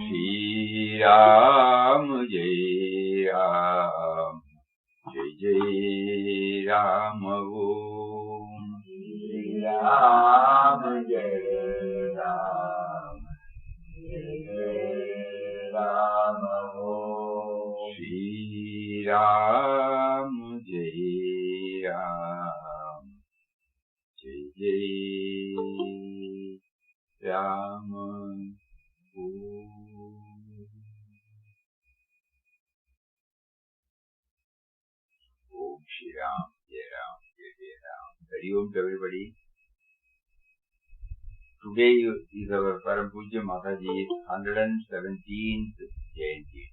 Shri Ram Jai Ram Jai Jai Ram Om Shri Ram Jai Ram Jai Jai Ram Om Shri Ram Jai Ram Jai Jai Ram Om. Om Shri Ram Jai Ram Jai Jai Ram. Hari Om to everybody. Today is our Param Pujya Mataji's 117th Jayanti.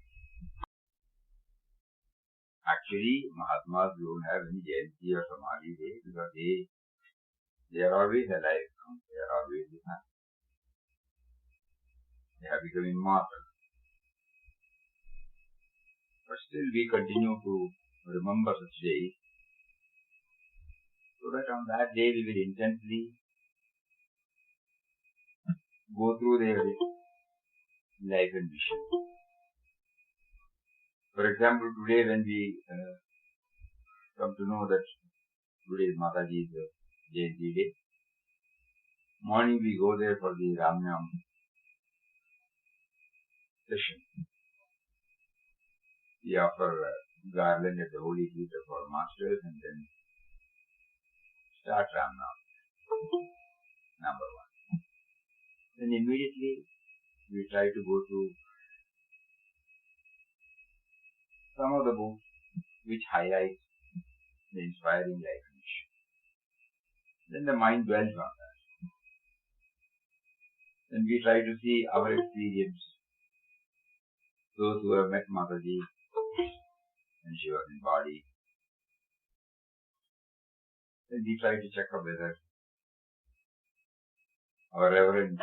Actually, Mahatmas don't have any Jayanti or Samadhi day because they are always alive. They are always alive. They have become immortal. But still we continue to remember such days so that on that day we will intensely go through their life and mission. For example, today when we come to know that today is Mataji's Jayanti day, morning we go there for the Ramnam session. We offer garland at the holy feet of our masters and then start Ramnam, number one. Then immediately we try to go through some of the books which highlight the inspiring life mission. Then the mind dwells on that. Then we try to see our experience, those who have met Mataji when she was in body. Then we try to check up whether our reverence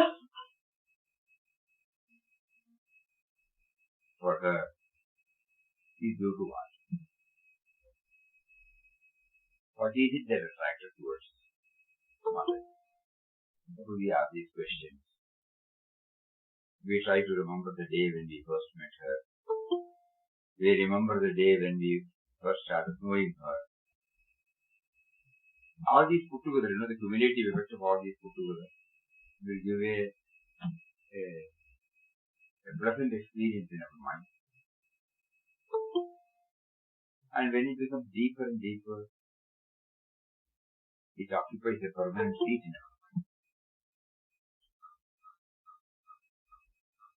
for her is due to what? What is it that attracted towards Mataji? So we ask these questions. We try to remember the day when we first met her. We remember the day when we first started knowing her. All these put together, the cumulative effect of all these put together will give a pleasant experience in our mind. And when it becomes deeper and deeper, it occupies a permanent seat in our mind.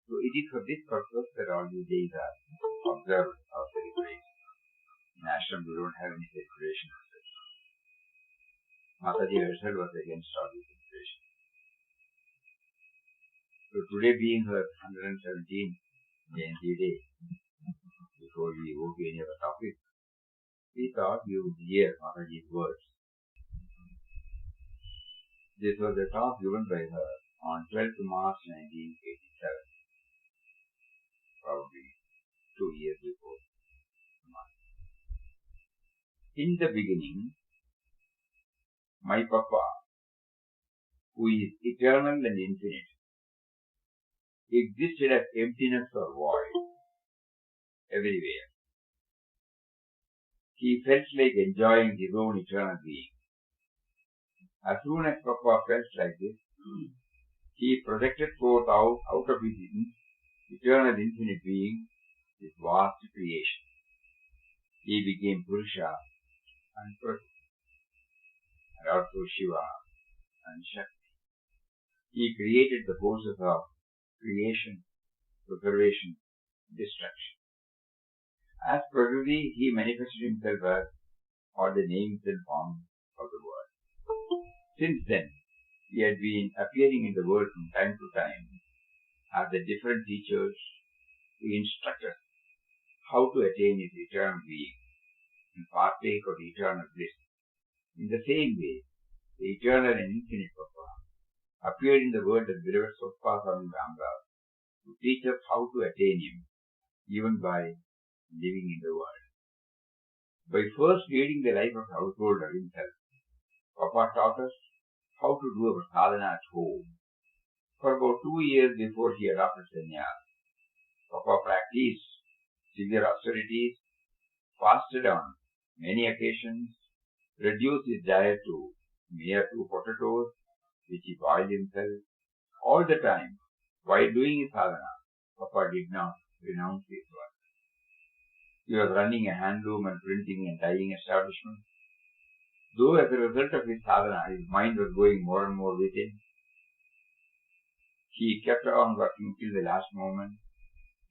So it is for this purpose that all these days are observed or celebrated. In ashram we don't have any celebration. Mataji herself was against all these celebrations. So today being her 117th Jayanti day, before we go to any other topic, we thought we would hear Mataji's words. This was a talk given by her on 12th March 1987, probably 2 years before. In the beginning, my Papa, who is eternal and infinite, existed as emptiness or void everywhere. He felt like enjoying his own eternal being. As soon as Papa felt like this, he projected forth out of his eternal infinite being this vast creation. He became Purusha and Prakriti, and also Shiva and Shakti. He created the forces of creation, preservation, destruction. As Prakriti, he manifested himself as all the names and forms of the world. Since then, he had been appearing in the world from time to time as the different teachers to instruct us how to attain his eternal being and partake of the eternal bliss. In the same way, the eternal and infinite Papa appeared in the world as beloved Swami Swami Ramdas to teach us how to attain him, even by living in the world. By first leading the life of householder himself, Papa taught us how to do our sadhana at home. For about 2 years before he adopted sannyas, Papa practiced severe austerities, fasted on many occasions, reduced his diet to mere 2 potatoes, which he boiled himself. All the time, while doing his sadhana, Papa did not renounce his work. He was running a handloom and printing and dyeing establishment. Though as a result of his sadhana, his mind was going more and more within, he kept on working till the last moment,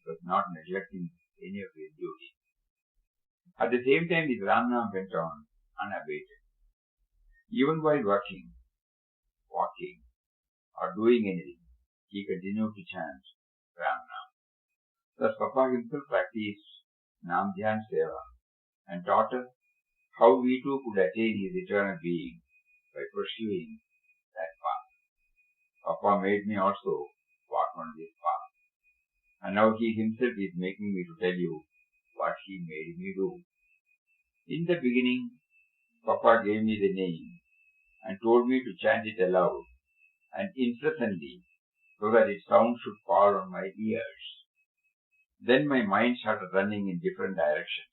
but not neglecting any of his duties. At the same time, his Ramnam went on unabated. Even while working, walking, or doing anything, he continued to chant Ramnam. Thus, Papa himself practiced Nam Dhyan Seva and taught us how we too could attain his eternal being by pursuing that path. Papa made me also walk on this path. And now he himself is making me to tell you what he made me do. In the beginning, Papa gave me the name and told me to chant it aloud and incessantly so that its sound should fall on my ears. Then my mind started running in different directions.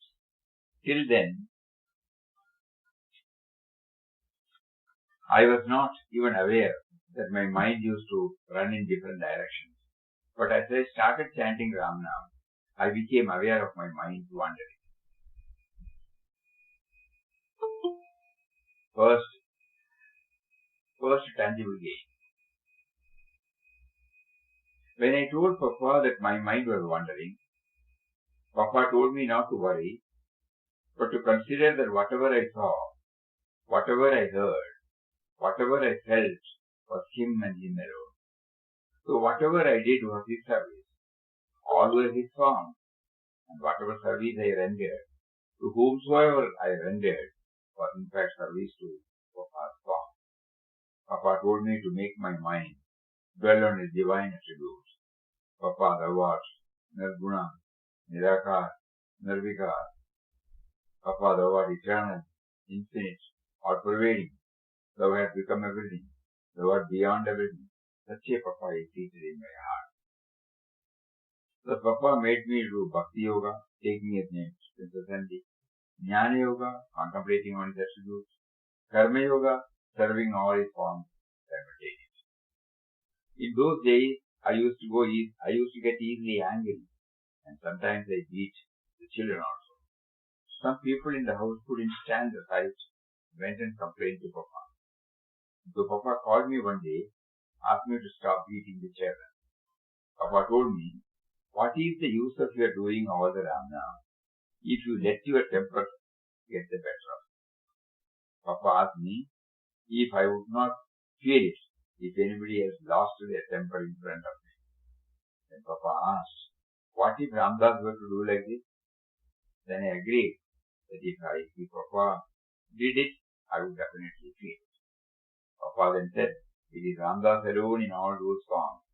Till then, I was not even aware that my mind used to run in different directions. But as I started chanting Ramnam, I became aware of my mind wandering. First tangible gain. When I told Papa that my mind was wandering, Papa told me not to worry, but to consider that whatever I saw, whatever I heard, whatever I felt was him and him alone. So whatever I did was his service. All were his forms, and whatever service I rendered, to whomsoever I rendered, was in fact service to Papa's form. Papa told me to make my mind dwell on his divine attributes. Papa, thou art Nirguna, Nirakar, Nirvikar. Papa, thou art eternal, infinite, all-pervading. Thou hast become everything. Thou art beyond everything. Such a Papa is seated in my heart. So Papa made me do Bhakti Yoga, taking his name incessantly. Jnana Yoga, contemplating on his attributes. Karma Yoga, serving all his forms simultaneously. In those days, I used to get easily angry, and sometimes I beat the children also. Some people in the house couldn't stand the sight, went and complained to Papa. So Papa called me one day, asked me to stop beating the children. Papa told me, what is the use of your doing all the Ramnam if you let your temper get the better of you? Papa asked me if I would not fear it if anybody else lost their temper in front of me. Then Papa asked, what if Ramdas were to do like this? Then I agreed that if Papa did it, I would definitely feel it. Papa then said, it is Ramdas alone in all those forms,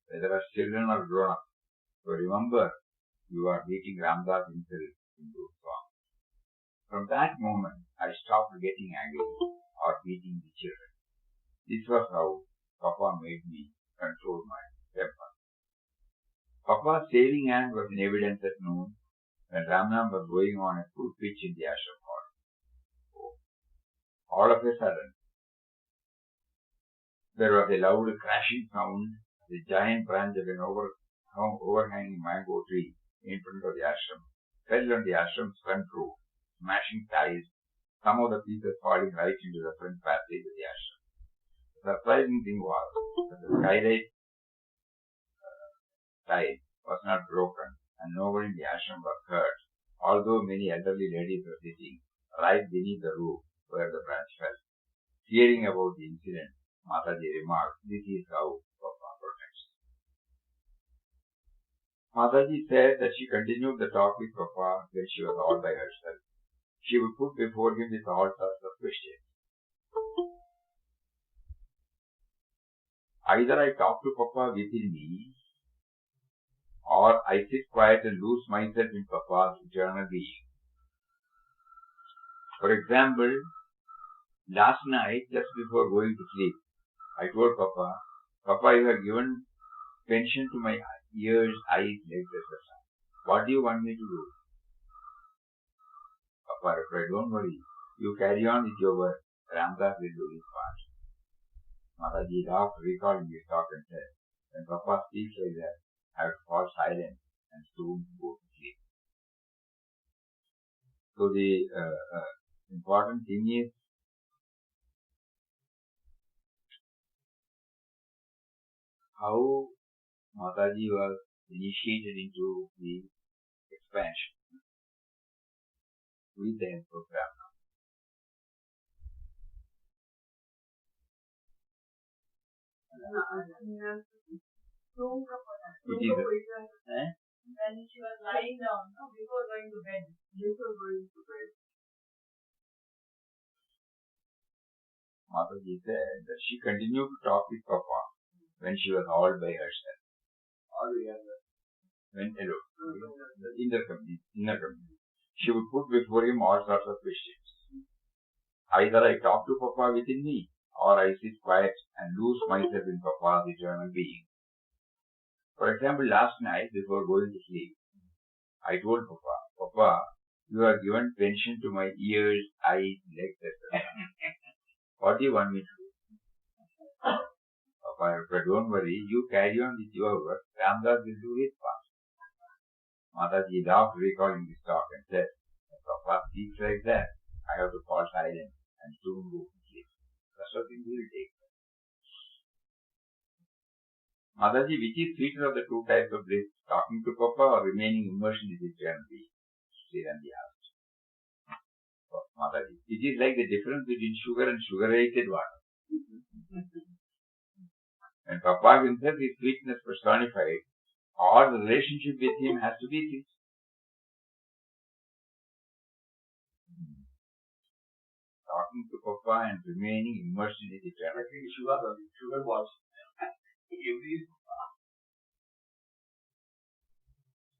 whether as children or grown up. So remember, you are beating Ramdas himself in those forms. From that moment, I stopped getting angry or beating the children. This was how Papa made me control my temper. Papa's saving hand was in evidence at noon when Ramnam was going on at full pitch in the ashram hall. All of a sudden, there was a loud crashing sound. The giant branch of an overhanging mango tree in front of the ashram fell on the ashram's front roof, smashing tiles, some of the pieces falling right into the front passage of the ashram. The surprising thing was that the skylight tile was not broken and no one in the ashram was hurt, although many elderly ladies were sitting right beneath the roof where the branch fell. Hearing about the incident, Mataji remarked, this is how Papa protects. Mataji said that she continued the talk with Papa when she was all by herself. She would put before him with all sorts of questions. Either I talk to Papa within me, or I sit quiet and lose myself in Papa's eternal being. For example, last night, just before going to sleep, I told Papa, Papa, you have given pension to my ears, eyes, legs, etc. What do you want me to do? Papa replied, don't worry. You carry on with your work. Ramdas will do his part. Mataji laughed, recalling his talk and said, when Papa speaks like that, I have to fall silent and soon go to sleep. So the important thing is how Mataji was initiated into the expansion with the help of Brahma. It is when she was lying down, before going to bed. Mataji said that she continued to talk with Papa when she was all by herself. When alone. In the inner company. She would put before him all sorts of questions. Either I talk to Papa within me, or I sit quiet and lose myself in Papa's eternal being. For example, last night before going to sleep, I told Papa, Papa, you have given pension to my ears, eyes, legs, etc. What do you want me to do? Papa replied, don't worry, you carry on with your work, Ramdas will do his part. Mataji laughed, recalling this talk and said, when Papa speaks like that, I have to fall silent and soon go to sleep. Rest of things will take. Mataji, which is sweeter of the two types of bliss, talking to Papa or remaining immersed in his eternal being? Sriranji asked. Mataji, it is like the difference between sugar and sugar-related water. When Papa himself is sweetness personified, all the relationship with him has to be sweet. Talking to Papa and remaining immersed in his eternal being. Sugar was.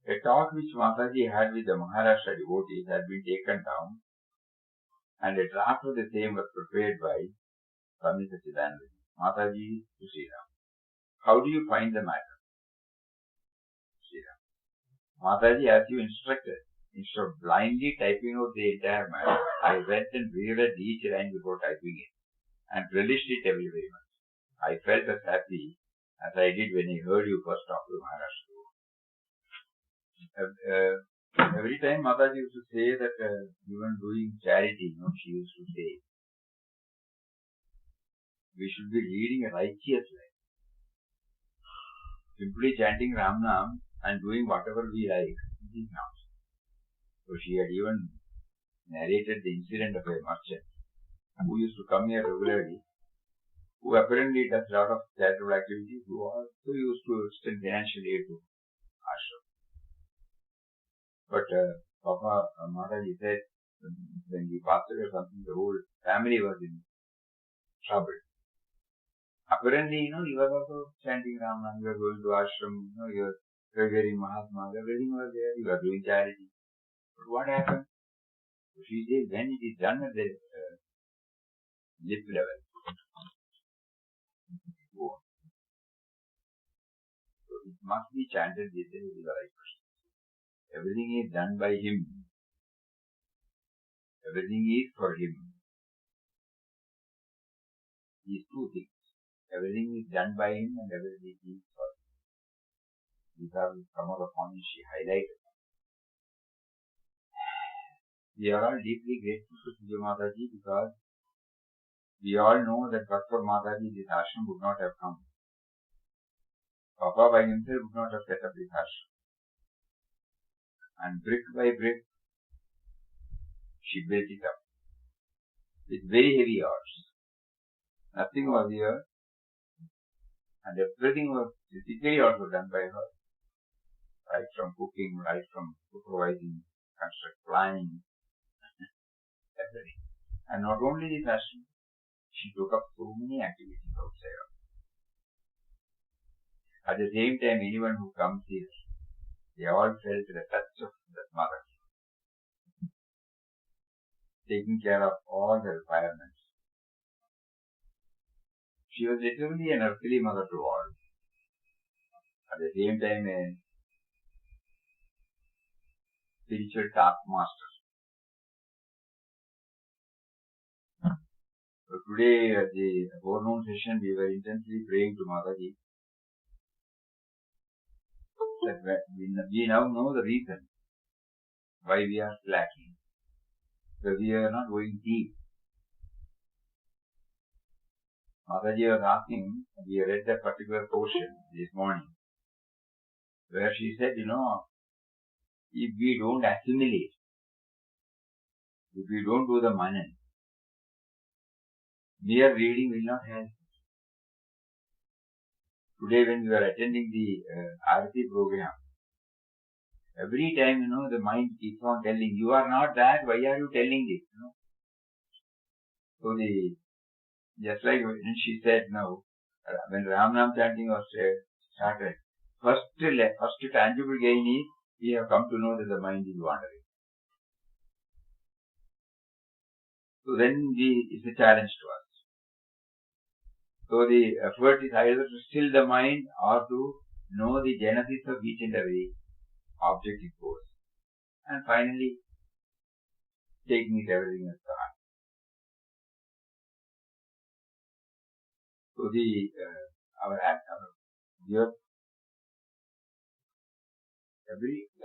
A talk which Mataji had with the Maharashtra devotees had been taken down, and a draft of the same was prepared by Swami Satsang. Mataji to Sriram. How do you find the matter? Sriram. Mataji, as you instructed, instead of blindly typing out the entire matter, I read and reread each line before typing it, and relished it very much. I felt as happy as I did when I heard you first talk to Maharashtra. Every time Mataji used to say that even doing charity, she used to say, we should be leading a righteous life. Simply chanting Ram Nam and doing whatever we like, it is not. So she had even narrated the incident of a merchant who used to come here regularly, who apparently does a lot of charitable activities, who also used to extend financial aid to ashram. But Papa Mataji said when he passed away or something, the whole family was in trouble. Apparently, he was also chanting Ram Nam, he was going to ashram, he was revering Mahatma, everything was there, he was doing charity. But what happened? So she says when it is done at the lip level, so it must be chanted with the right person. Everything is done by him. Everything is for him. These two things. Everything is done by him and everything is for him. These are some of the points she highlighted. We are all deeply grateful to Pujya Mataji because we all know that but for Mataji this ashram would not have come. Papa by himself would not have set up this ashram. And brick by brick, she built it up with very heavy odds. Nothing was here, and everything was physically also done by her. Right from cooking, right from supervising, planning, everything. And not only this ashram, she took up so many activities outside of it. At the same time, anyone who comes here, they all felt the touch of that mother, taking care of all the requirements. She was literally an earthly mother to all. At the same time, a spiritual taskmaster. So today at the forenoon session, we were intensely praying to Mataji that we now know the reason why we are slacking. So we are not going deep. Mataji was asking, we read that particular portion this morning, where she said, if we don't assimilate, if we don't do the manan, mere reading will not help. Today when we were attending the Arati program, every time, the mind keeps on telling, you are not that, why are you telling this? So just like when she said now, when Ram Nam chanting was started, first tangible gain is, we have come to know that the mind is wandering. So then it's a challenge to us. So the effort is either to still the mind or to know the genesis of each and every object it goes. And finally, taking it everything as the heart. So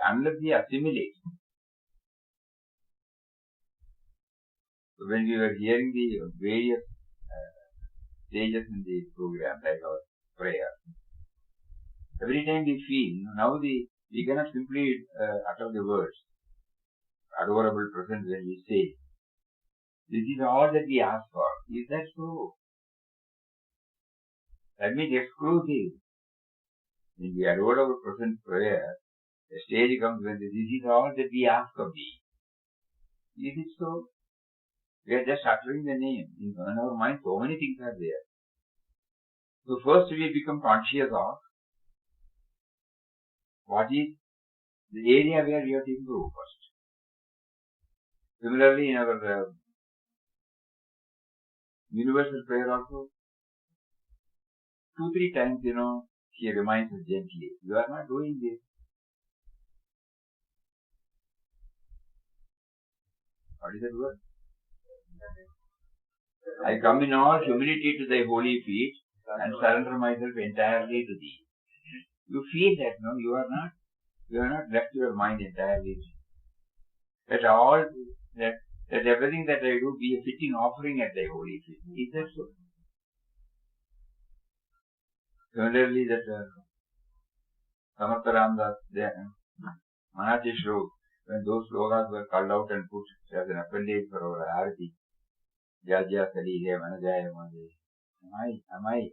unless we assimilate. So when we were hearing the various stages in the program, like our prayer, every time we feel, now we cannot simply utter the words, adorable presence when we say, this is all that we ask for. Is that so? That means exclusive. In the adorable presence prayer, a stage comes when this is all that we ask of thee. Is it so? We are just uttering the name. In our mind, so many things are there. So first we become conscious of what is the area where we have to improve first. Similarly, in our universal prayer also, 2-3 times, she reminds us gently, you are not doing this. What is that word? I come in all humility to thy holy feet and surrender myself entirely to thee. You feel that, no? You are not left your mind entirely. That everything that I do be a fitting offering at thy holy feet. Is that so? Similarly, that Samartha Ramdas, Manachi Shloka, when those slokas were called out and put as an appendage for our Arati, Jajya Salihe, Manajaya Manaje. Am I?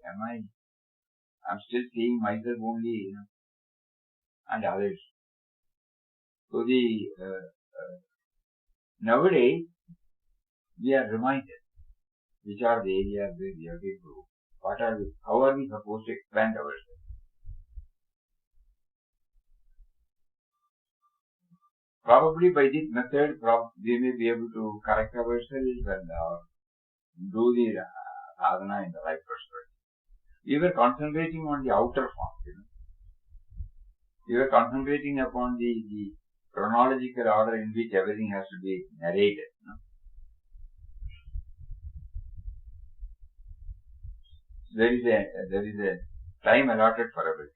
I'm still seeing myself only, and others. So nowadays, we are reminded which are the areas where we have to improve. How are we supposed to expand ourselves? Probably by this method, we may be able to correct ourselves and do the sadhana in the right perspective. We were concentrating on the outer form, We were concentrating upon the chronological order in which everything has to be narrated. There is a time allotted for everything.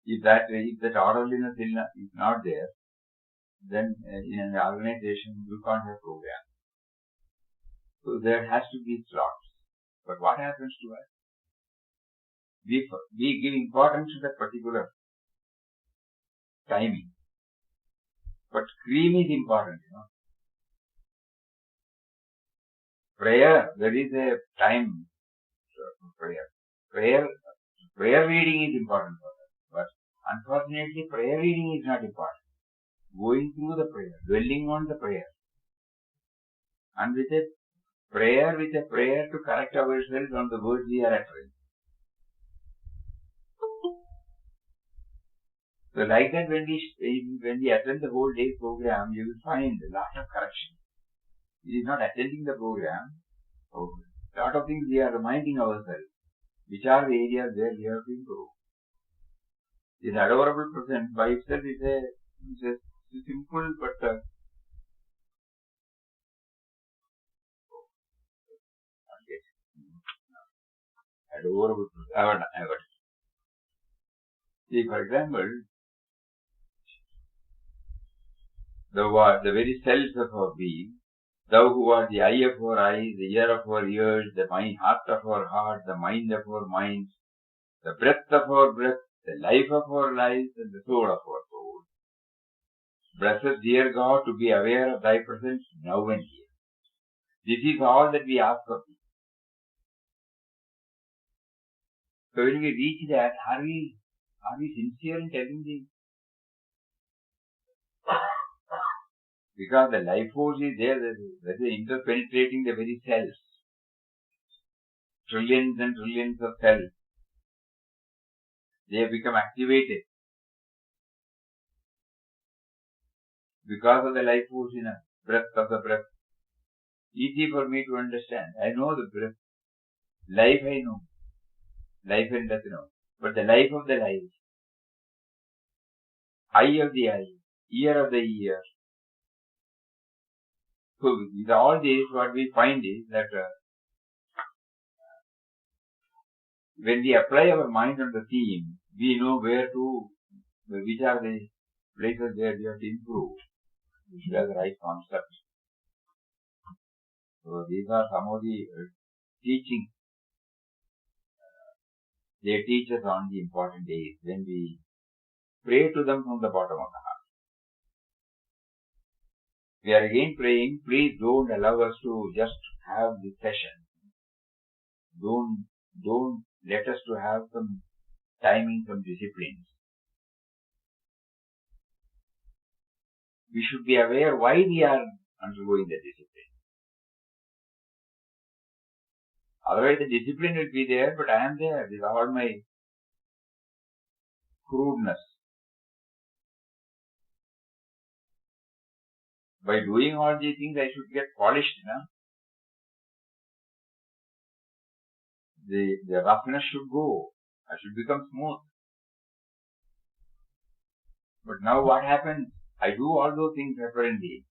If that orderliness is not there, then in an organization you can't have program. So there has to be slots. But what happens to us? We give importance to that particular timing. But cream is important, Prayer, there is a time for prayer. Prayer reading is important for us. But unfortunately, prayer reading is not important. Going through the prayer, dwelling on the prayer. And with a prayer to correct ourselves on the words we are uttering. So like that, when we attend the whole day program, you will find a lot of correction. It is not attending the program. So, a lot of things we are reminding ourselves, which are the areas where we have to improve. This adorable presence by itself is a simple but adorable presence. See, for example, the very self of our being, thou who art the eye of our eyes, the ear of our ears, the heart of our heart, the mind of our minds, the breath of our breath, the life of our lives, and the soul of our soul. Blessed dear God, to be aware of thy presence now and here. This is all that we ask of thee. So when we reach that, are we sincere in telling thee? Because the life force is there, that is interpenetrating the very cells. Trillions and trillions of cells. They have become activated because of the life force in us, breath of the breath. Easy for me to understand. I know the breath. Life I know. Life and death I know. But the life of the life, eye of the eye, ear of the ear. So with all this, what we find is that when we apply our mind on the theme, we know which are the places where we have to improve. We should have the right concepts. So these are some of the teachings. They teach us on the important days when we pray to them from the bottom of the heart. We are again praying, please don't allow us to just have this session. Don't let us to have some timing, some disciplines. We should be aware why we are undergoing the discipline. Otherwise the discipline will be there, but I am there with all my crudeness. By doing all these things, I should get polished, The roughness should go. I should become smooth. But now what happens? I do all those things apparently.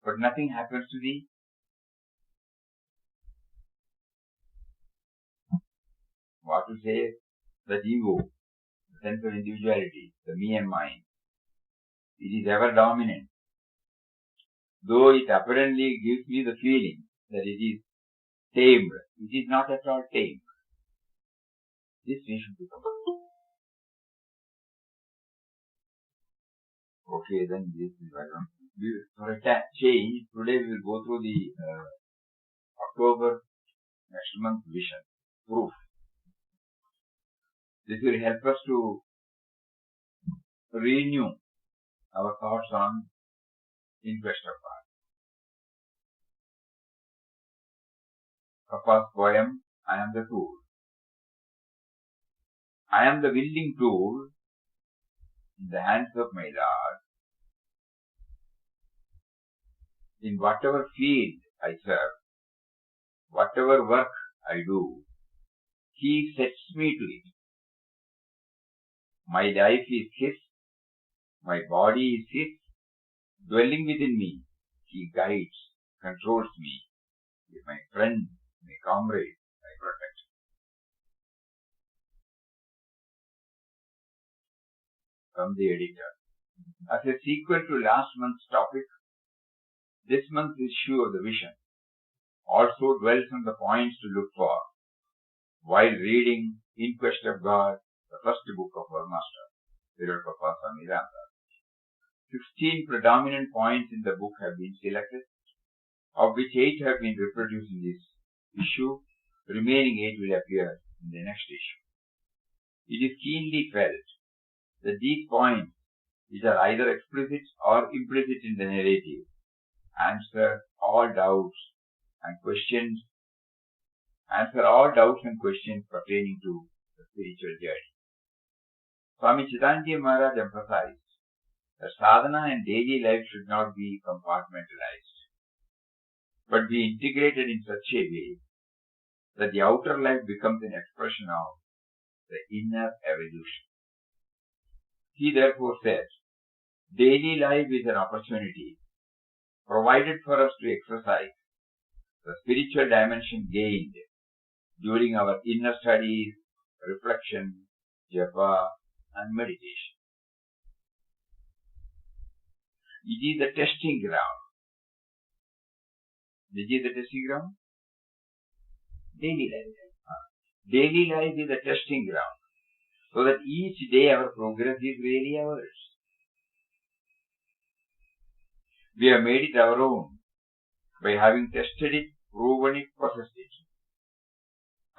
But nothing happens to thee. What to say? That ego, the sense of individuality, the me and mine. It is ever dominant. Though it apparently gives me the feeling that it is tamed, it is not at all tamed. This we should become. Okay, then this is background. For a change, today we will go through the October next month vision, proof. This will help us to renew our thoughts on In Quest of God. Papa's poem, I am the tool. I am the willing tool in the hands of my Lord. In whatever field I serve, whatever work I do, He sets me to it. My life is His, my body is His, dwelling within me, He guides, controls me. He is my friend, my comrade, my protector. From the editor. As a sequel to last month's topic, this month's issue of the vision also dwells on the points to look for while reading In Quest of God, the first book of our master, Swami Anandashram. 16 predominant points in the book have been selected, of which 8 have been reproduced in this issue. Remaining 8 will appear in the next issue. It is keenly felt that these points, which are either explicit or implicit in the narrative, answer all doubts and questions pertaining to the spiritual journey. Swami Chidanji Maharaj emphasized that sadhana and daily life should not be compartmentalized, but be integrated in such a way that the outer life becomes an expression of the inner evolution. He therefore says, daily life is an opportunity provided for us to exercise the spiritual dimension gained during our inner studies, reflection, japa, and meditation. It is the testing ground. Which is the testing ground? Daily life. Daily life is the testing ground. So that each day our progress is really ours. We have made it our own by having tested it, proven it, possessed it.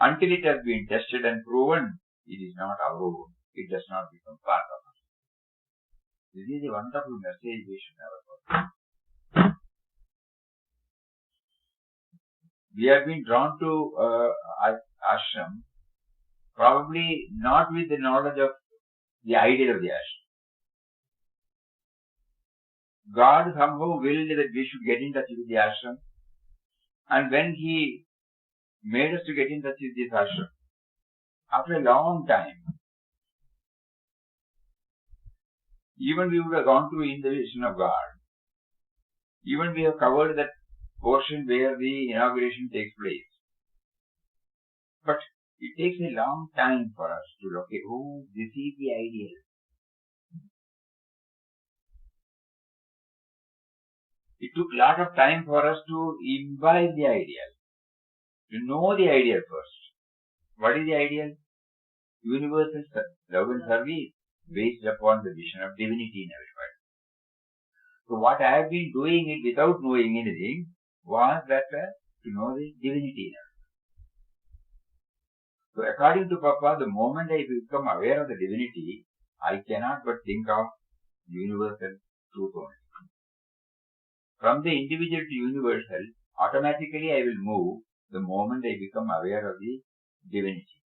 Until it has been tested and proven, it is not our own. It does not become part of us. This is a wonderful message we should never forget. We have been drawn to ashram probably not with the knowledge of the ideal of the ashram. God somehow willed that we should get in touch with the ashram, and when He made us to get in touch with this ashram, after a long time, even we would have gone through in the vision of God, even we have covered that portion where the inauguration takes place. But it takes a long time for us to locate, oh, this is the ideal. It took a lot of time for us to imbibe the ideal, to know the ideal first. What is the ideal? Universal love and service based upon the vision of divinity in everybody. So what I have been doing it without knowing anything was that to know the divinity in everybody. So according to Papa, the moment I become aware of the divinity, I cannot but think of universal truth only. From the individual to universal, automatically I will move the moment I become aware of the divinity.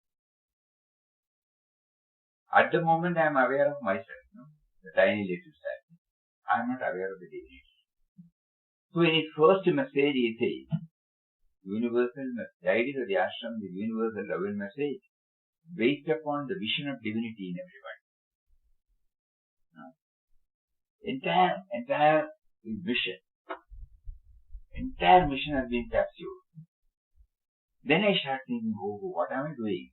At the moment I am aware of myself, the tiny little self. I am not aware of the divinity. So in his first message he says, universal, the idea of the ashram, the universal love and message, based upon the vision of divinity in everybody. Entire mission has been captured. Then I start thinking, oh, what am I doing?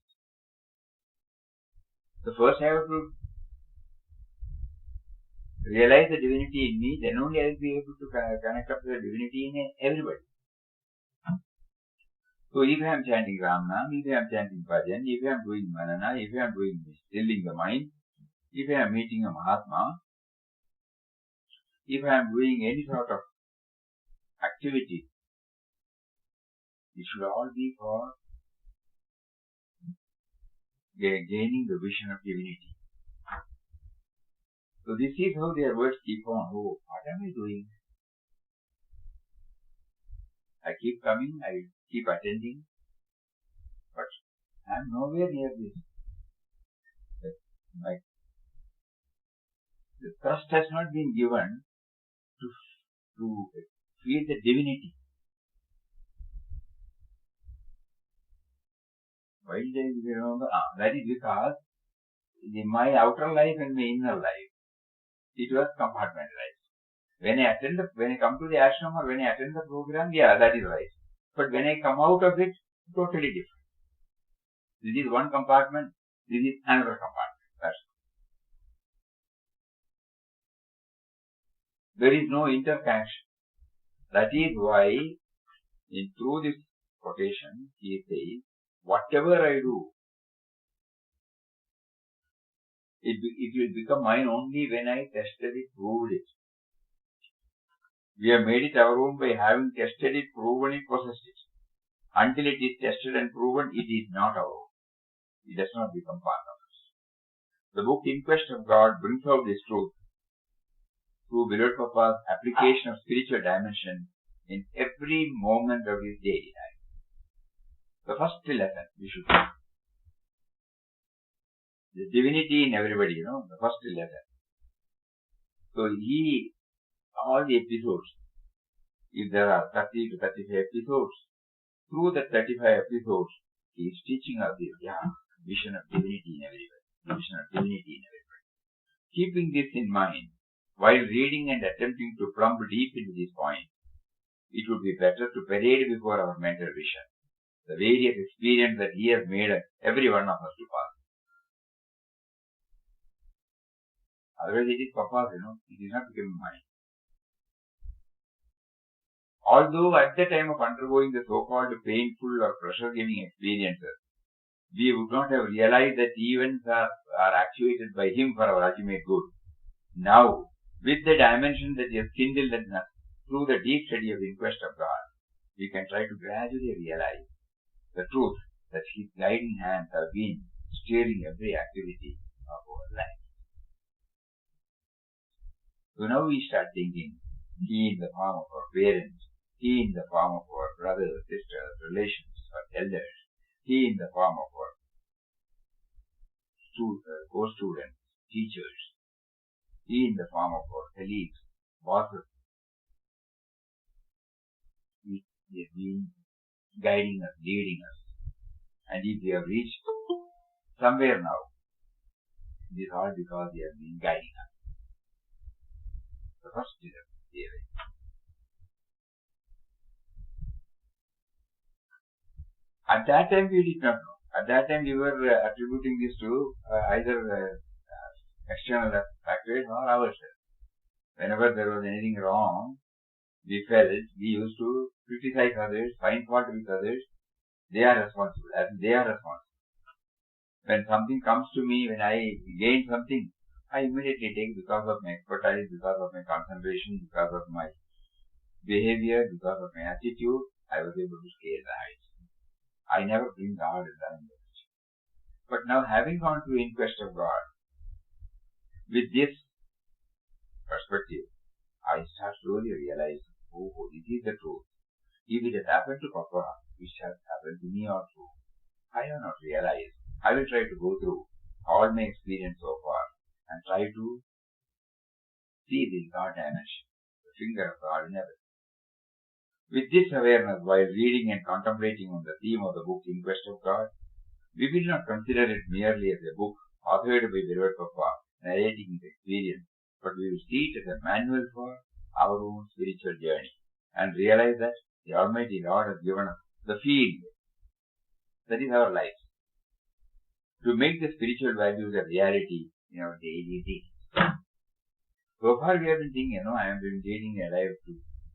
So first I have to realize the divinity in me, then only I will be able to connect up to the divinity in everybody. So if I am chanting Ramnam, if I am chanting Bhajan, if I am doing Manana, if I am doing stilling the mind, if I am meeting a Mahatma, if I am doing any sort of activity, it should all be for gaining the vision of divinity. So this is how their words keep on. Oh, what am I doing? I keep coming, I keep attending, but I am nowhere near this. The trust has not been given to feel the divinity. Why did I remember? That is because in my outer life and my inner life, it was compartmentalized. When I come to the ashram or when I attend the program, yeah, that is right. But when I come out of it, totally different. This is one compartment, this is another compartment. That's all. There is no interconnection. That is why, through this quotation, he says, whatever I do, it will become mine only when I tested it, proved it. We have made it our own by having tested it, proven it, possessed it. Until it is tested and proven, it is not our own. It does not become part of us. The book In Quest of God brings out this truth through Beloved Papa's application of spiritual dimension in every moment of his daily life. The first lesson we should learn. The divinity in everybody, the first lesson. So all the episodes, if there are 30 to 35 episodes, through the 35 episodes, he is teaching us this. Yeah, vision of divinity in everybody. Vision of divinity in everybody. Keeping this in mind, while reading and attempting to plumb deep into these points, it would be better to parade before our mental vision the various experiences that He has made every one of us to pass. Otherwise it is papa's, it is not becoming mine. Although at the time of undergoing the so-called painful or pressure-giving experiences, we would not have realized that events are actuated by Him for our ultimate good. Now, with the dimension that He has kindled in us through the deep study of the inquest of God, we can try to gradually realize the truth that His guiding hands have been steering every activity of our life. So now we start thinking, He in the form of our parents, He in the form of our brothers, sisters, relations, or elders, He in the form of our co-students, teachers, He in the form of our colleagues, bosses. He has been guiding us, leading us. And if we have reached somewhere now, it is all because He has been guiding us. The first is the way. At that time we did not know. At that time we were attributing this to either external factors or ourselves. Whenever there was anything wrong, we felt we used to criticize others, find fault with others. They are responsible. They are responsible. When something comes to me, when I gain something, I immediately take because of my expertise, because of my concentration, because of my behavior, because of my attitude, I was able to scale the heights. I never bring God in that image. But now having gone through inquest of God, with this perspective, I start slowly realizing, oh, this is the truth. If it has happened to Papa, it has happened to me also. I have not realized. I will try to go through all my experience so far and try to see the God dimension, the finger of God in everything. With this awareness, while reading and contemplating on the theme of the book Inquest of God, we will not consider it merely as a book authored by Beloved Papa, narrating his experience, but we will see it as a manual for our own spiritual journey and realize that the Almighty Lord has given us the field, that is our life, to make the spiritual values a reality in our daily deeds. So far we have been thinking, I have been leading a life to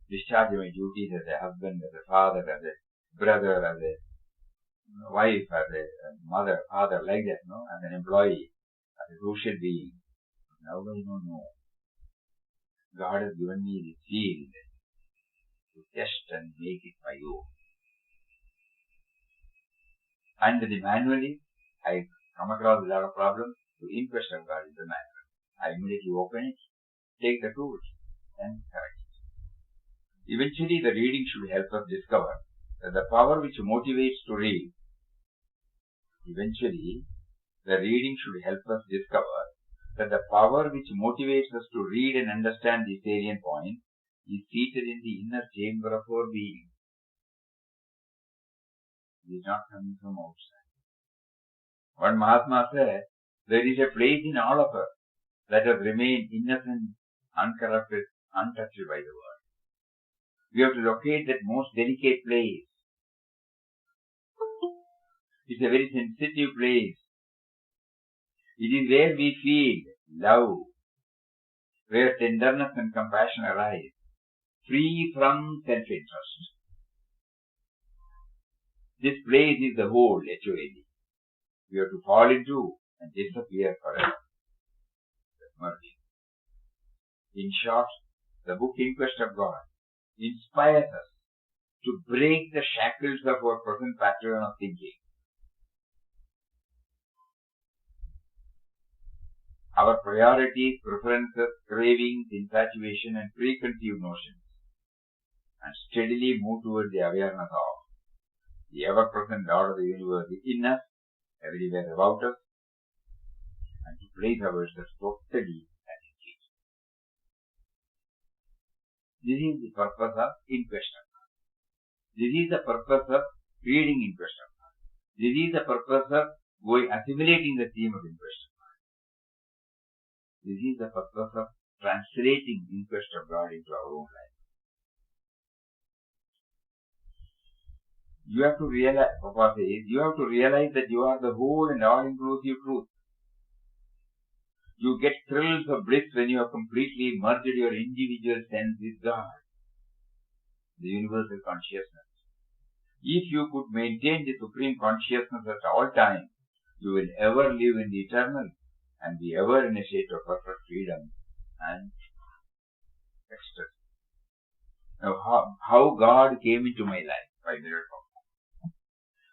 discharge my duties as a husband, as a father, as a brother, as a wife, as a mother, father, like that, as an employee, as a social being. Now I don't know. God has given me the field to test and make it my own. And manually, I come across a lot of problems. To inquest of God is the manual. I immediately open it, take the tools, and correct it. Eventually, the reading should help us discover that the power which motivates to read, and understand the salient point is seated in the inner chamber of our being. It is not coming from outside. One Mahatma said, there is a place in all of us that has remained innocent, uncorrupted, untouched by the world. We have to locate that most delicate place. It's a very sensitive place. It is where we feel love, where tenderness and compassion arise, free from self-interest. This place is the whole, HOAD. We have to fall into and disappear forever. In short, the book Inquest of God inspires us to break the shackles of our present pattern of thinking. Our priorities, preferences, cravings, infatuation, and preconceived notions, and steadily move toward the awareness of the ever-present Lord of the universe in us, everywhere about us, and to place ourselves totally at His feet. This is the purpose of Inquest of God. This is the purpose of reading Inquest of God. This is the purpose of assimilating the theme of inquest of God. This is the purpose of translating inquest of God into our own life. You have to realize, Papa says, you have to realize that you are the whole and all-inclusive truth. You get thrills of bliss when you have completely merged your individual sense with God, the universal consciousness. If you could maintain the supreme consciousness at all times, you will ever live in the eternal and be ever in a state of perfect freedom and ecstasy. Now, how God came into my life by miracle.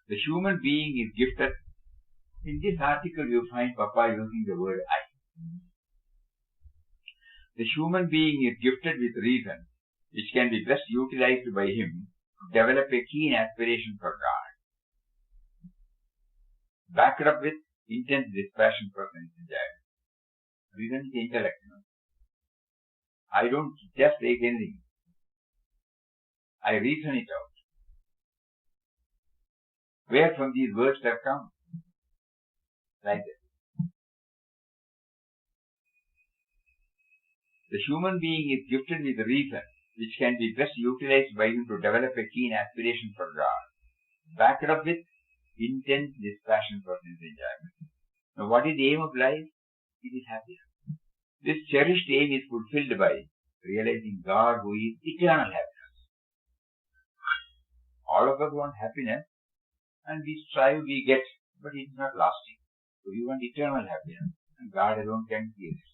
The human being is gifted. In this article, you find Papa using the word I. The human being is gifted with reason, which can be best utilized by him to develop a keen aspiration for God, backed up with intense dispassion for sense enjoyment. Reason is intellect. I don't just take anything. I reason it out. Where from these words have come? Like that. The human being is gifted with reason, which can be best utilized by him to develop a keen aspiration for God, backed up with intense dispassion for sense enjoyment. Now, what is the aim of life? It is happiness. This cherished aim is fulfilled by realizing God who is eternal happiness. All of us want happiness, and we strive, we get, but it is not lasting. So we want eternal happiness, and God alone can give it.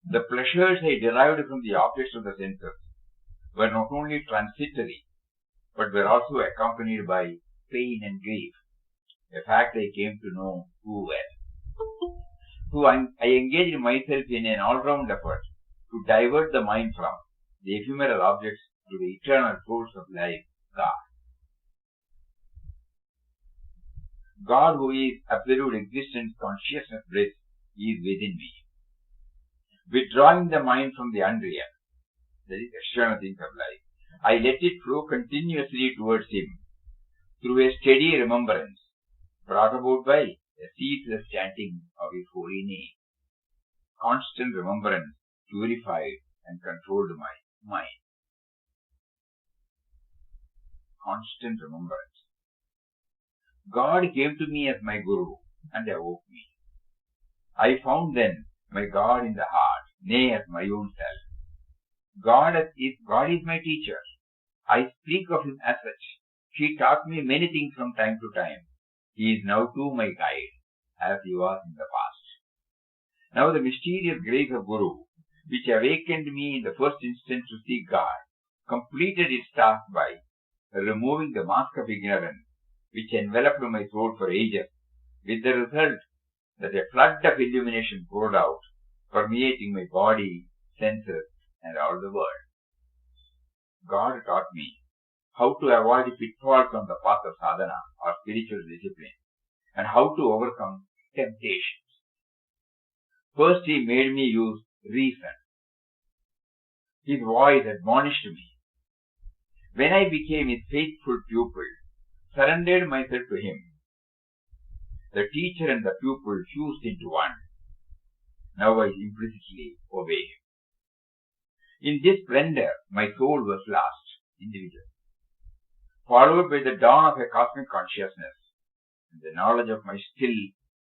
The pleasures I derived from the objects of the senses were not only transitory, but were also accompanied by pain and grief, a fact I came to know too well. So I engaged myself in an all-round effort to divert the mind from the ephemeral objects to the eternal source of life, God. God, who is absolute existence, consciousness, bliss, is within me. Withdrawing the mind from the unreal, that is external things of life, I let it flow continuously towards Him through a steady remembrance brought about by a ceaseless chanting of His holy name. Constant remembrance purified and controlled my mind. Constant remembrance. God came to me as my Guru and awoke me. I found then my God in the heart, nay, as my own self. God is my teacher. I speak of Him as such. He taught me many things from time to time. He is now too my guide, as He was in the past. Now the mysterious grace of Guru, which awakened me in the first instance to seek God, completed its task by removing the mask of ignorance which enveloped my soul for ages, with the result that a flood of illumination poured out, permeating my body, senses, and all the world. God taught me how to avoid pitfalls on the path of sadhana or spiritual discipline, and how to overcome temptations. First, He made me use reason. His voice admonished me. When I became His faithful pupil, surrendered myself to Him, the teacher and the pupil fused into one. Now I implicitly obey Him. In this splendor, my soul was lost, individual, followed by the dawn of a cosmic consciousness and the knowledge of my still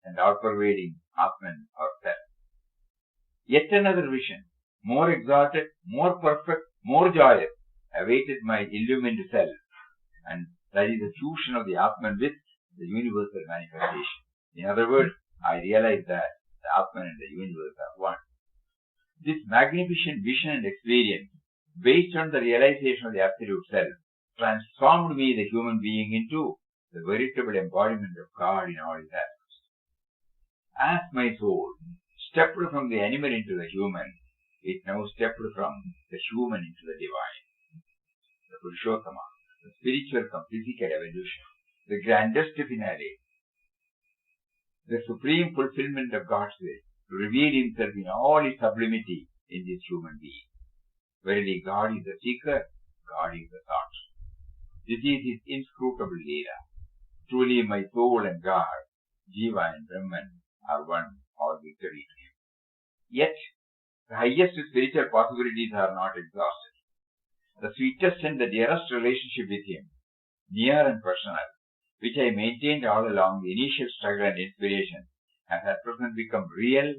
and all-pervading Atman or Self. Yet another vision, more exalted, more perfect, more joyous, awaited my illumined self, and that is the fusion of the Atman with the universal manifestation. In other words, I realized that the Atman and the universe are one. This magnificent vision and experience, based on the realization of the Absolute Self, transformed me, the human being, into the veritable embodiment of God in all His aspects. As my soul stepped from the animal into the human, it now stepped from the human into the divine. The Purushottama, the spiritual come physical evolution, the grandest finale, the supreme fulfillment of God's will, to reveal Himself in all His sublimity in this human being. Verily, God is the seeker, God is the thought. This is his inscrutable Leela. Truly my soul and God, Jiva and Brahman, are one, all victory to him. Yet, the highest spiritual possibilities are not exhausted. The sweetest and the dearest relationship with him, near and personal, which I maintained all along the initial struggle and inspiration, has at present become real,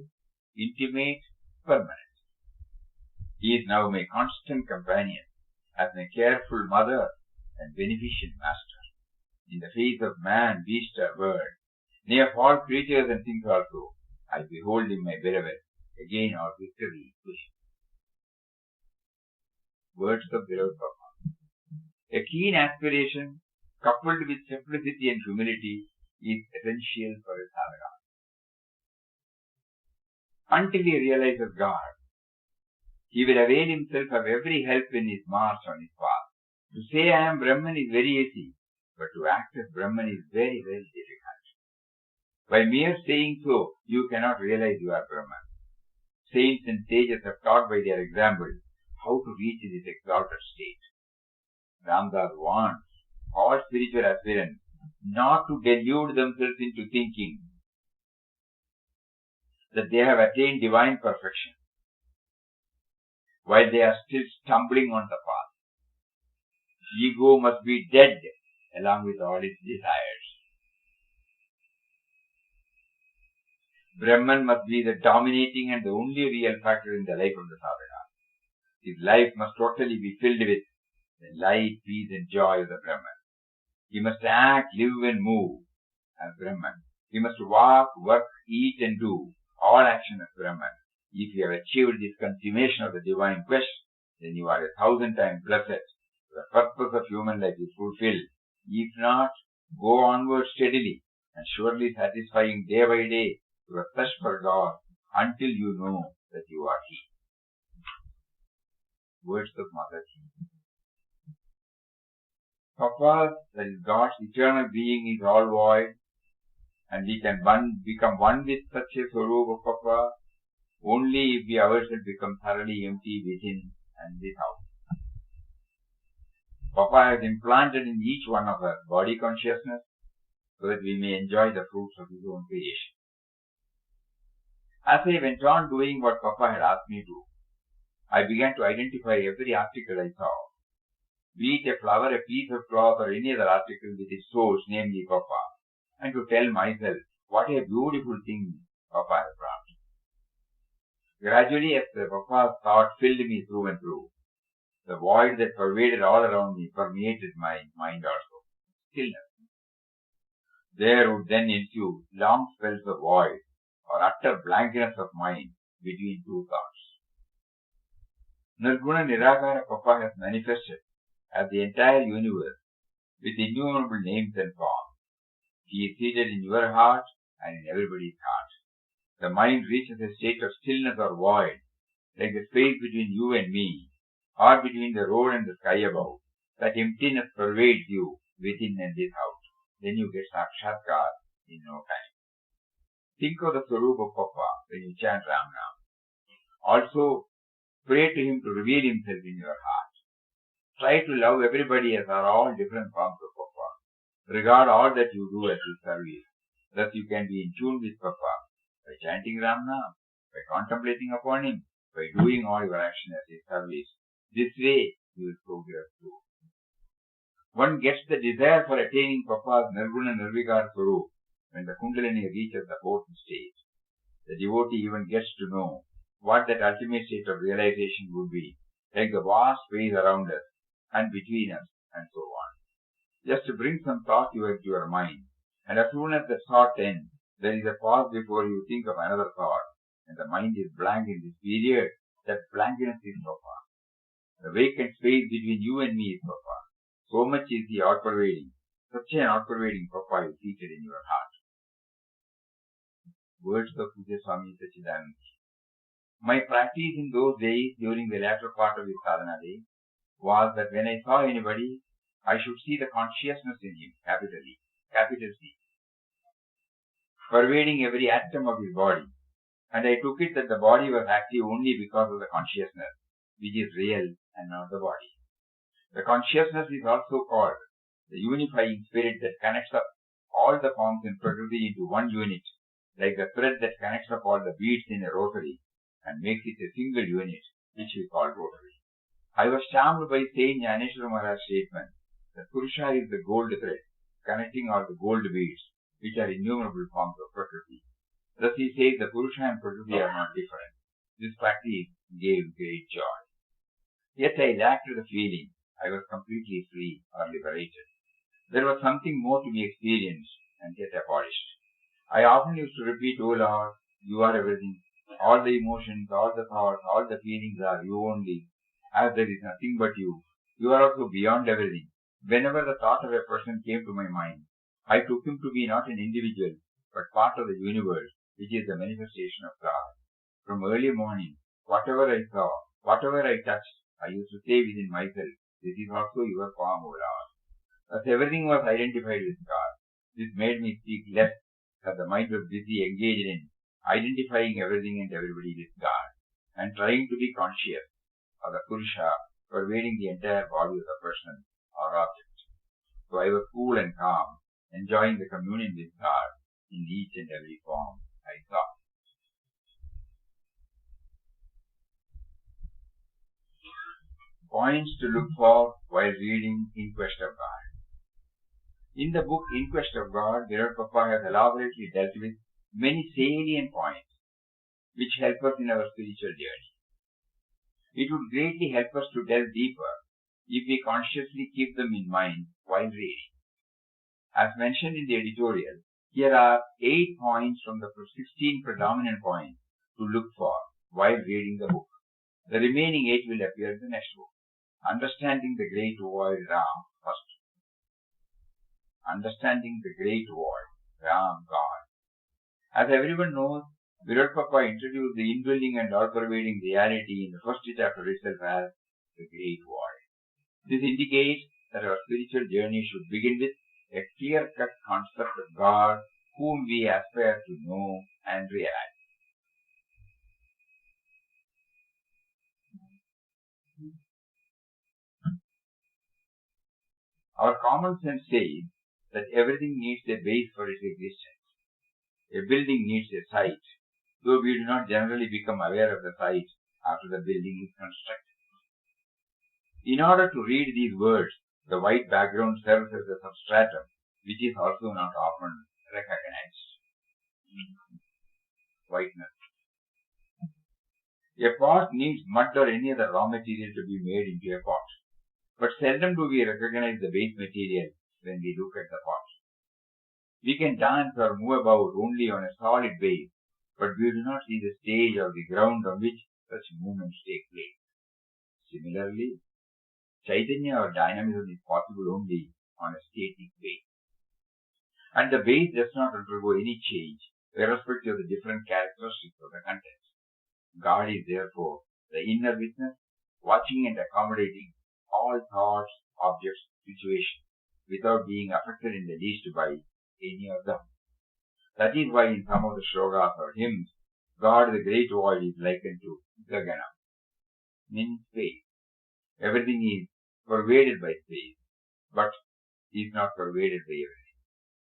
intimate, permanent. He is now my constant companion, as my careful mother and beneficent master. In the face of man, beast or bird, nay of all creatures and things also, I behold him, my beloved, again our victory to him. Words of beloved Papa. A keen aspiration, coupled with simplicity and humility, is essential for a sadhaka. Until he realizes God, he will avail himself of every help in his march on his path. To say I am Brahman is very easy, but to act as Brahman is very, very difficult. By mere saying so, you cannot realize you are Brahman. Saints and sages have taught by their example how to reach this exalted state. Ramdas wants all spiritual aspirants not to delude themselves into thinking that they have attained divine perfection while they are still stumbling on the path. Ego must be dead along with all its desires. Brahman must be the dominating and the only real factor in the life of the sadhaka. His life must totally be filled with the light, peace and joy of the Brahman. He must act, live and move as Brahman. He must walk, work, eat and do all action as Brahman. If you have achieved this consummation of the divine quest, then you are 1,000 times blessed. The purpose of human life is fulfilled. If not, go onward steadily and surely satisfying day by day your thirst for God until you know that you are He. Words of Mother. Papa, that is God's eternal being, is all void, and we can become one with such a Swarup of Papa only if we ourselves become thoroughly empty within and without. Papa has implanted in each one of us body consciousness so that we may enjoy the fruits of His own creation. As I went on doing what Papa had asked me to, I began to identify every article I saw, be it a flower, a piece of cloth or any other article with its source, namely Papa, and to tell myself what a beautiful thing Papa has brought. Gradually, as the Papa's thought filled me through and through, the void that pervaded all around me permeated my mind also. Stillness. There would then ensue long spells of void or utter blankness of mind between two thoughts. Nirguna Nirakara Papa has manifested as the entire universe with innumerable names and forms. He is seated in your heart and in everybody's heart. The mind reaches a state of stillness or void, like the space between you and me, or between the road and the sky above. That emptiness pervades you within and without. Then you get Sakshatkar in no time. Think of the Swarup of Papa when you chant Ram Nam. Also, pray to him to reveal himself in your heart. Try to love everybody as are all different forms of Papa. Regard all that you do as his service. Thus you can be in tune with Papa by chanting Ram Nam, by contemplating upon him, by doing all your action as his service. This way you will progress too. One gets the desire for attaining Papa's Nirguna Nirvikara Swarup when the Kundalini reaches the fourth stage. The devotee even gets to know what that ultimate state of realization would be, like the vast space around us and between us and so on. Just to bring some thought to your mind, and as soon as the thought ends, there is a pause before you think of another thought, and the mind is blank in this period. That blankness is Papa. The vacant space between you and me is Papa. So much is He all-pervading. Such an all-pervading Papa is seated in your heart. Words of Pujya Swami Sachidananda. My practice in those days during the latter part of his sadhana day was that when I saw anybody, I should see the consciousness in him, capital E, capital C, pervading every atom of his body. And I took it that the body was active only because of the consciousness, which is real and not the body. The consciousness is also called the unifying spirit that connects up all the forms in Prakriti into one unit, like the thread that connects up all the beads in a rotary and makes it a single unit, which we call rotary. I was charmed by Saint Anandashram Maharaj's statement that Purusha is the gold thread connecting all the gold beads, which are innumerable forms of Prakriti. Thus he says the Purusha and Prakriti are not different. This practice gave great joy. Yet I lacked the feeling I was completely free or liberated. There was something more to be experienced and yet abolished. I often used to repeat, "O Lord, you are everything. All the emotions, all the thoughts, all the feelings are you only. As there is nothing but you, you are also beyond everything." Whenever the thought of a person came to my mind, I took him to be not an individual, but part of the universe, which is the manifestation of God. From early morning, whatever I saw, whatever I touched, I used to say within myself, "This is also your form, O Lord." As everything was identified with God, this made me speak less, as the mind was busy engaged in identifying everything and everybody with God, and trying to be conscious of the Purusha pervading the entire body of the person or object. So I was cool and calm, enjoying the communion with God in each and every form I saw. Points to look for while reading In Quest of God. In the book In Quest of God, Virat Papa has elaborately dealt with many salient points which help us in our spiritual journey. It would greatly help us to delve deeper if we consciously keep them in mind while reading. As mentioned in the editorial, here are 8 points from the 16 predominant points to look for while reading the book. The remaining 8 will appear in the next book. Understanding the Great Void, Ram, first. Understanding the Great Void, Ram, God. As everyone knows, Virat Papa introduced the indwelling and all-pervading reality in the first chapter itself as the Great Void. This indicates that our spiritual journey should begin with a clear-cut concept of God whom we aspire to know and realize. Our common sense says that everything needs a base for its existence. A building needs a site, though we do not generally become aware of the site after the building is constructed. In order to read these words, the white background serves as a substratum, which is also not often recognized. Whiteness. A pot needs mud or any other raw material to be made into a pot, but seldom do we recognize the base material when we look at the pot. We can dance or move about only on a solid base, but we do not see the stage or the ground on which such movements take place. Similarly, Chaitanya or dynamism is possible only on a static base. And the base does not undergo any change, irrespective of the different characteristics of the content. God is therefore the inner witness, watching and accommodating all thoughts, objects, situations, without being affected in the least by any of them. That is why in some of the shlokas or hymns, God the Great Void is likened to Gaganam, meaning space. Everything is pervaded by space, but is not pervaded by everything.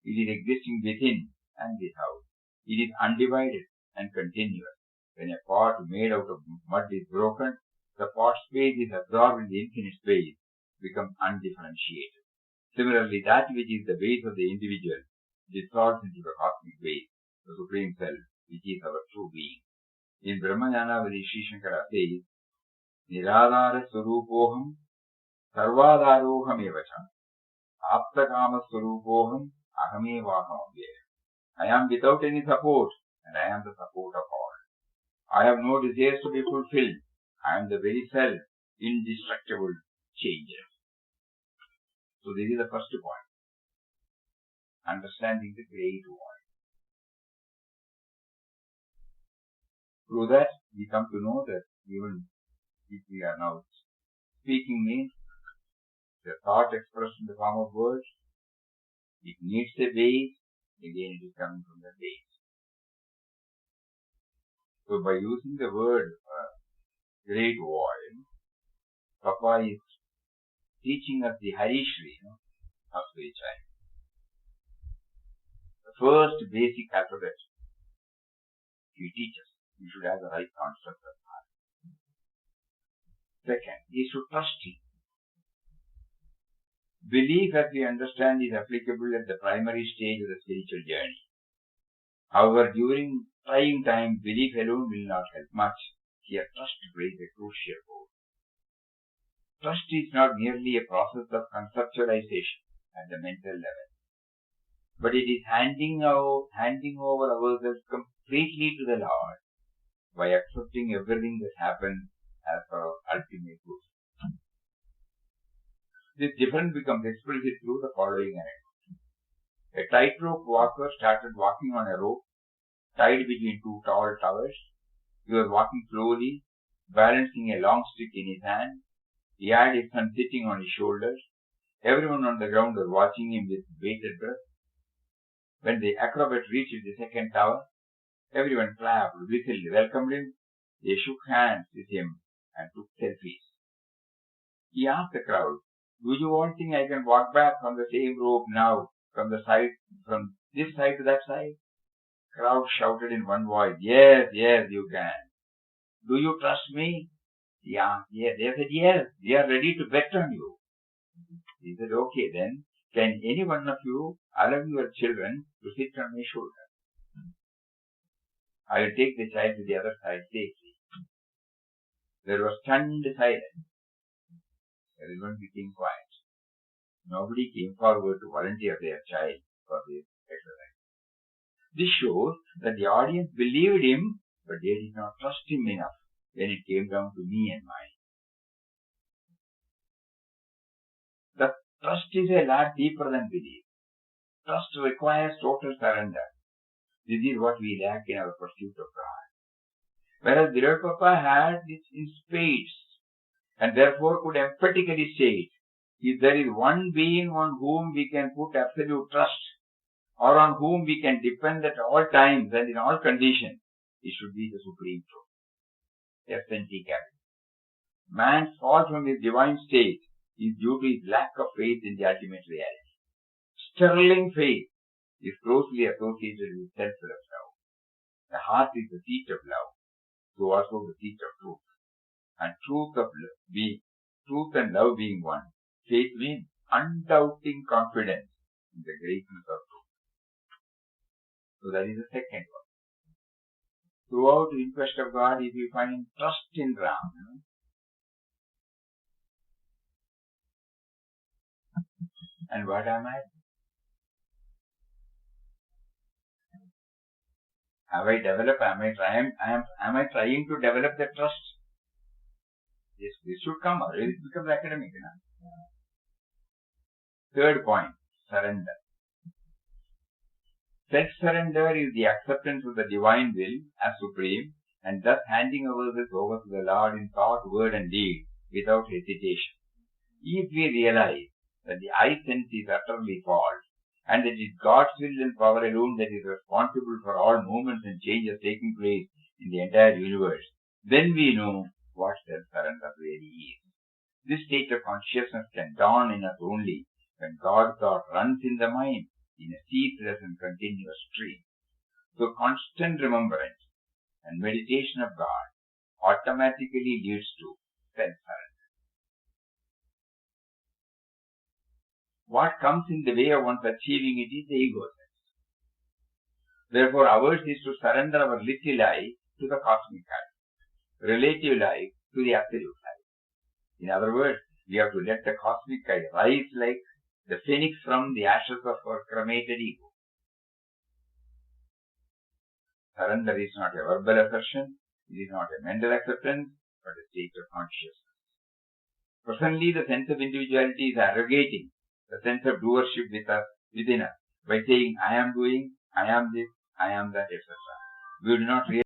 It is existing within and without. It is undivided and continuous. When a pot made out of mud is broken, the pot space is absorbed in the infinite space, becomes undifferentiated. Similarly, that which is the base of the individual dissolves into the cosmic base, the Supreme Self, which is our true being. In Brahmayanavadi, Sri Shankara says, Niradhara Swarupoham Sarvadharoham Evacha Aptakama Swarupoham Ahamevaham Avyaya. I am without any support, and I am the support of all. I have no desires to be fulfilled. I am the very self, indestructible, changeless. So this is the first point. Understanding the Great Void. Through that, we come to know that even if we are now speaking means the thought expressed in the form of words, it needs a base, again it is coming from the base. So by using the word Great Void, Papa is teaching us the Harishri, of spirituality. The first basic alphabet he teaches. You should have the right concept of heart. Second, he should trust him. Belief, as we understand, is applicable at the primary stage of the spiritual journey. However, during trying time, belief alone will not help much. Here, trust plays a crucial role. Trust is not merely a process of conceptualization at the mental level, but it is handing over ourselves completely to the Lord by accepting everything that happens as for our ultimate good. This difference becomes explicit through the following anecdote. A tightrope walker started walking on a rope tied between two tall towers. He was walking slowly, balancing a long stick in his hand. He had his son sitting on his shoulders. Everyone on the ground was watching him with bated breath. When the acrobat reached the second tower, everyone clapped, whistled, welcomed him. They shook hands with him and took selfies. He asked the crowd, "Do you all think I can walk back on the same rope now from this side to that side?" Crowd shouted in one voice, "Yes, yes, you can." "Do you trust me?" Yeah, they said, "Yes, we are ready to bet on you." He said, "Okay then, can any one of you allow your children to sit on my shoulder? I will take the child to the other side safely." There was stunned silence. Everyone became quiet. Nobody came forward to volunteer their child for this exercise. This shows that the audience believed him, but they did not trust him enough when it came down to me and mine. The trust is a lot deeper than belief. Trust requires total surrender. This is what we lack in our pursuit of God. Whereas beloved Papa had this in spades, and therefore could emphatically state, if there is one being on whom we can put absolute trust, or on whom we can depend at all times and in all conditions, it should be the Supreme Truth. SNT capital. Man's fall from his divine state is due to his lack of faith in the ultimate reality. Sterling faith is closely associated with selfless love. The heart is the seat of love, so also the seat of truth. And truth and love being one, faith means undoubting confidence in the greatness of truth. So that is the second one. Throughout the inquest of God, if you find trust in Ram, and what am I? Am I trying to develop the trust? This should come, or it becomes academic. Third point, surrender. Self-surrender is the acceptance of the divine will as supreme, and thus handing ourselves over to the Lord in thought, word and deed without hesitation. If we realize that the I sense is utterly false, and that it is God's will and power alone that is responsible for all movements and changes taking place in the entire universe, then we know what self-surrender really is. This state of consciousness can dawn in us only when God's thought runs in the mind in a ceaseless and continuous stream. So constant remembrance and meditation of God automatically leads to self-surrender. What comes in the way of one's achieving it is the ego sense. Therefore, ours is to surrender our little I to the cosmic I, relative life to the absolute life. In other words, we have to let the cosmic I rise like the phoenix from the ashes of our cremated ego. Surrender is not a verbal assertion, it is not a mental acceptance, but a state of consciousness. Presently, the sense of individuality is arrogating the sense of doership within us by saying, I am doing, I am this, I am that, etc. We do not realize